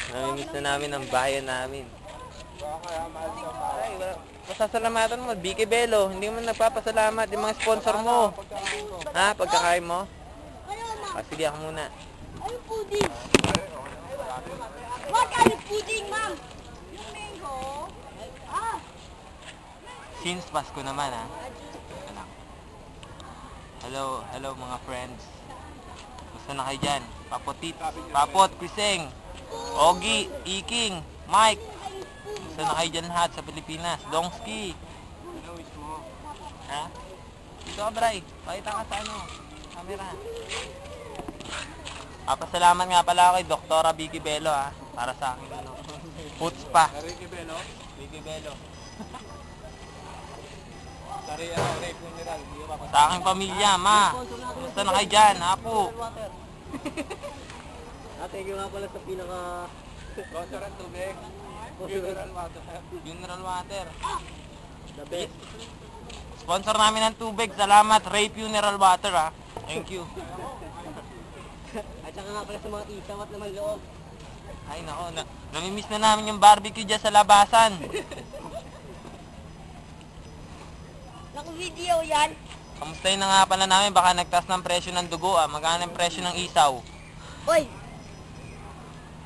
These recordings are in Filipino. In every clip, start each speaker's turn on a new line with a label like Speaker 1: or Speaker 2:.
Speaker 1: Namimiss na namin ang bayan namin. Ay, pasasalamatan mo, BK Belo. Hindi mo nagpapasalamat yung mga sponsor mo. Ha? Pagkakain mo? Sige ako muna.
Speaker 2: Ano pudding? What kind of pudding, ma'am? Yung mango? Ah!
Speaker 1: Since Pasko naman, ha? Hello mga friends. Basta na kayo dyan? Papot, Kriseng, Ogie, Iking, Mike. Basta na kayo dyan lahat sa Pilipinas. Dongski. Ha? Dito ka, Bray. Pakita ka sa camera. Papasalamat nga pala ako kay Dr. Vicky Belo, ha? Para sa akin, puts pa.
Speaker 3: Vicky Belo?
Speaker 1: Vicky Belo.
Speaker 3: Ray Funeral.
Speaker 1: Sa aking pamilya, ma. Basta na kayo dyan, apo.
Speaker 4: Thank you nga pala sa pinaka...
Speaker 3: Sponsor ang tubig. Funeral water.
Speaker 1: Funeral water.
Speaker 4: The best.
Speaker 1: Sponsor namin ng tubig. Salamat, Ray Funeral Water, ha. Thank you.
Speaker 4: At saka nga pala sa mga isawat naman loob.
Speaker 1: Ay, nako. Namimiss na namin yung barbecue dyan sa labasan.
Speaker 2: Naka-video yan.
Speaker 1: Kamustahin na nga pala namin. Baka nagtaas ng presyo ng dugo, ha. Magkano ang presyo ng isaw?
Speaker 2: Uy!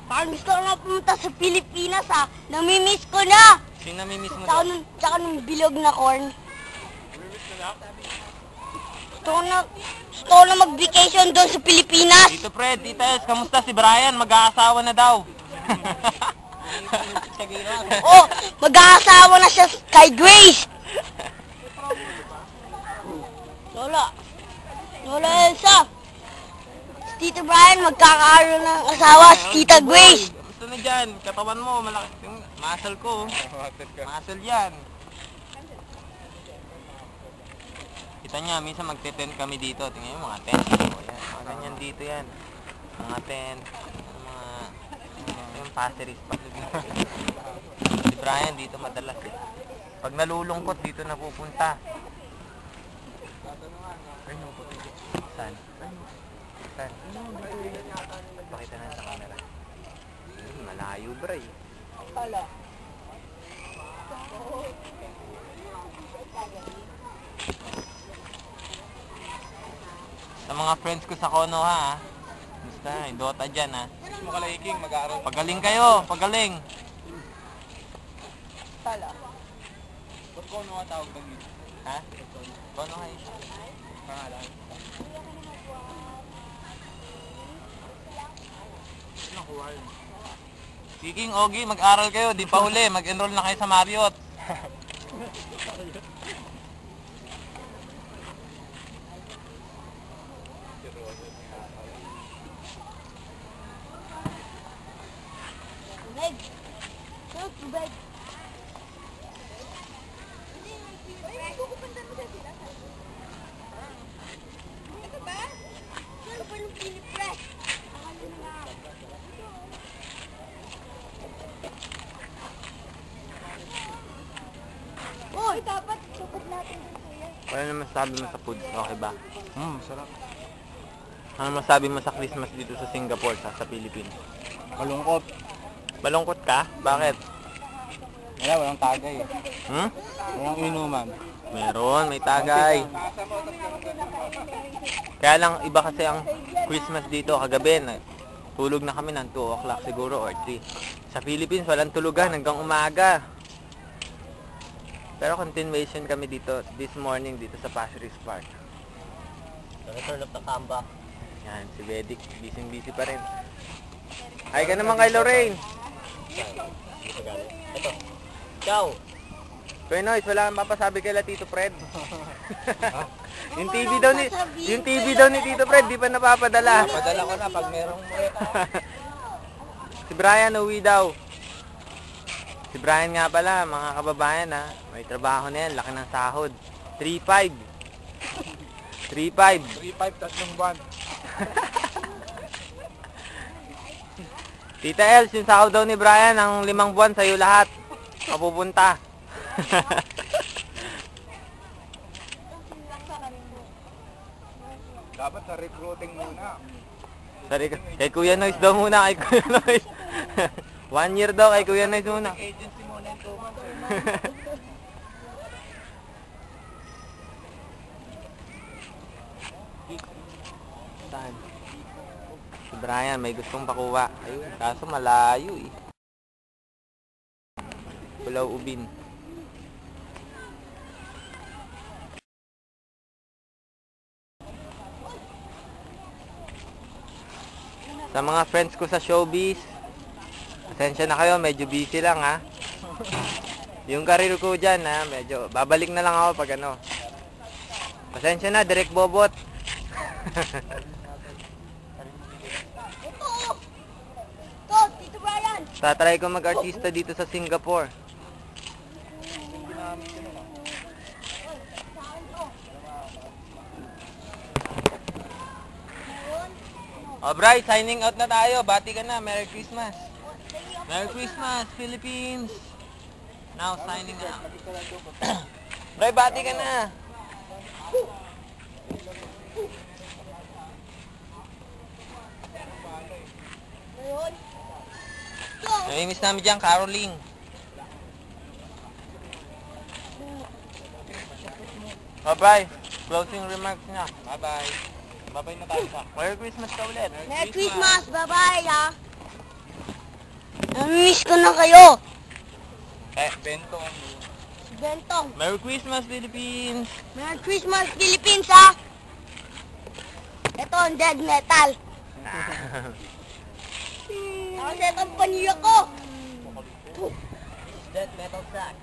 Speaker 2: Parang gusto ko na pumunta sa Pilipinas, ha. Namimiss ko na!
Speaker 1: Sino namimiss mo
Speaker 2: Tsaka
Speaker 1: doon?
Speaker 2: nung bilog na corn. Gusto ko na mag-vacation doon sa Pilipinas.
Speaker 1: Tito Fred, Tita Els, kamusta si Brian? Mag-aasawa na daw.
Speaker 2: Oh, mag-aasawa na siya kay Grace. Lola Elsa. Si Tito Brian magkakaroon ng asawa si Tita Grace.
Speaker 1: Kamusta na dyan? Katawan mo, malaki. Muscle ko. Muscle yan. Kita niya, minsan magte-tent kami dito. Tingnan mo, mga tent. Yan, mga ganyan dito yan. Mga tent. Yung passeries pa. Si Brian dito madalas eh. Pag nalulungkot, dito napupunta. Ay, napupunta. Saan? Saan? Pakita na sa camera. Malayo, bray.
Speaker 2: Hala.
Speaker 1: Sa mga friends ko sa Konoha, ha? Basta, Dota dyan, ha?
Speaker 3: Gusto mo kalaiking, mag-aaral.
Speaker 1: Pagaling kayo, pagaling.
Speaker 2: Hala.
Speaker 3: Ba't ko ano nga tawag doon?
Speaker 1: Ha? Konoha eh.
Speaker 3: Pangalan. Nakuha yun.
Speaker 1: Kiking, Ogie, mag-aral kayo, di pa huli. Mag-enroll na kayo sa Marriott.
Speaker 2: Tubig. Tubig. Ito ba? Ito pa yung Pilipress. Uy, dapat support natin dito yan.
Speaker 1: Ano naman sabi mo sa food? Okay ba?
Speaker 3: Sarap.
Speaker 1: Ano masabi mo sa Christmas dito sa Singapore, sa Philippines?
Speaker 3: Malungkot.
Speaker 1: Malungkot ka? Bakit?
Speaker 3: Wala, walang tagay.
Speaker 1: Hmm?
Speaker 3: Walang inuman.
Speaker 1: Meron, may tagay. Kaya lang, iba kasi ang Christmas dito kagabi. Tulog na kami ng 2 o'clock siguro or 3. Sa Philippines, walang tulugan hanggang umaga. Pero continuation kami dito, this morning dito sa Pasir Ris Park.
Speaker 4: Return of the comeback.
Speaker 1: Yan, si Vedic, busy pa rin. Hi ka naman kay Lorraine.
Speaker 4: Ito. Ciao.
Speaker 1: Kuya Noyce, wala kang mapasabi kay Tito Fred. Yung TV daw ni Tito Fred, di pa napapadala.
Speaker 3: Padala ko na pag merong
Speaker 1: Si Brian, uwi daw. Si Brian nga pala, mga kababayan, ha. May trabaho na yan, laki ng sahod. 3.5. 3.5.
Speaker 3: 3-5, tatlong buwan.
Speaker 1: Tita Els, yung sahod daw ni Brian, ang 5 buwan sa'yo lahat. Mapupunta.
Speaker 3: Dapat sa recruiting muna.
Speaker 1: Sorry, kay Kuya Noyce daw muna, kay Kuya Noyce. 1 year daw kay Kuya Noy muna.
Speaker 3: Agency muna yung 2 months eh.
Speaker 1: Saan? Si Brian may gustong pakuha. Ayun, kaso malayo eh. Pulau Ubin. Sa mga friends ko sa showbiz, pasensya na kayo, medyo busy lang ha. Yung career ko dyan ha, medyo babalik na lang ako pag ano. Pasensya na, Direk Bobot.
Speaker 2: Ito, Tito Brian.
Speaker 1: Tatry ko mag-artista dito sa Singapore. Oh, Bri, signing out na tayo. Bati ka na. Merry Christmas. Merry Christmas, Philippines. Now, signing out. Bri, bati ka na.
Speaker 2: Ngayon. Ito.
Speaker 1: Namimiss namin dyan, Caroling. Oh, Bri, closing remarks na. Bye-bye. Bye-bye na tayo sa. Merry Christmas ka ulit.
Speaker 2: Merry Christmas. Bye-bye, ha. Namimiss ko na kayo.
Speaker 1: Bentong.
Speaker 2: Si Bentong.
Speaker 1: Merry Christmas, Philippines.
Speaker 2: Merry Christmas, Philippines, ha. Ito ang dead metal. Nakaset ang paniya ko.
Speaker 4: Death metal sack.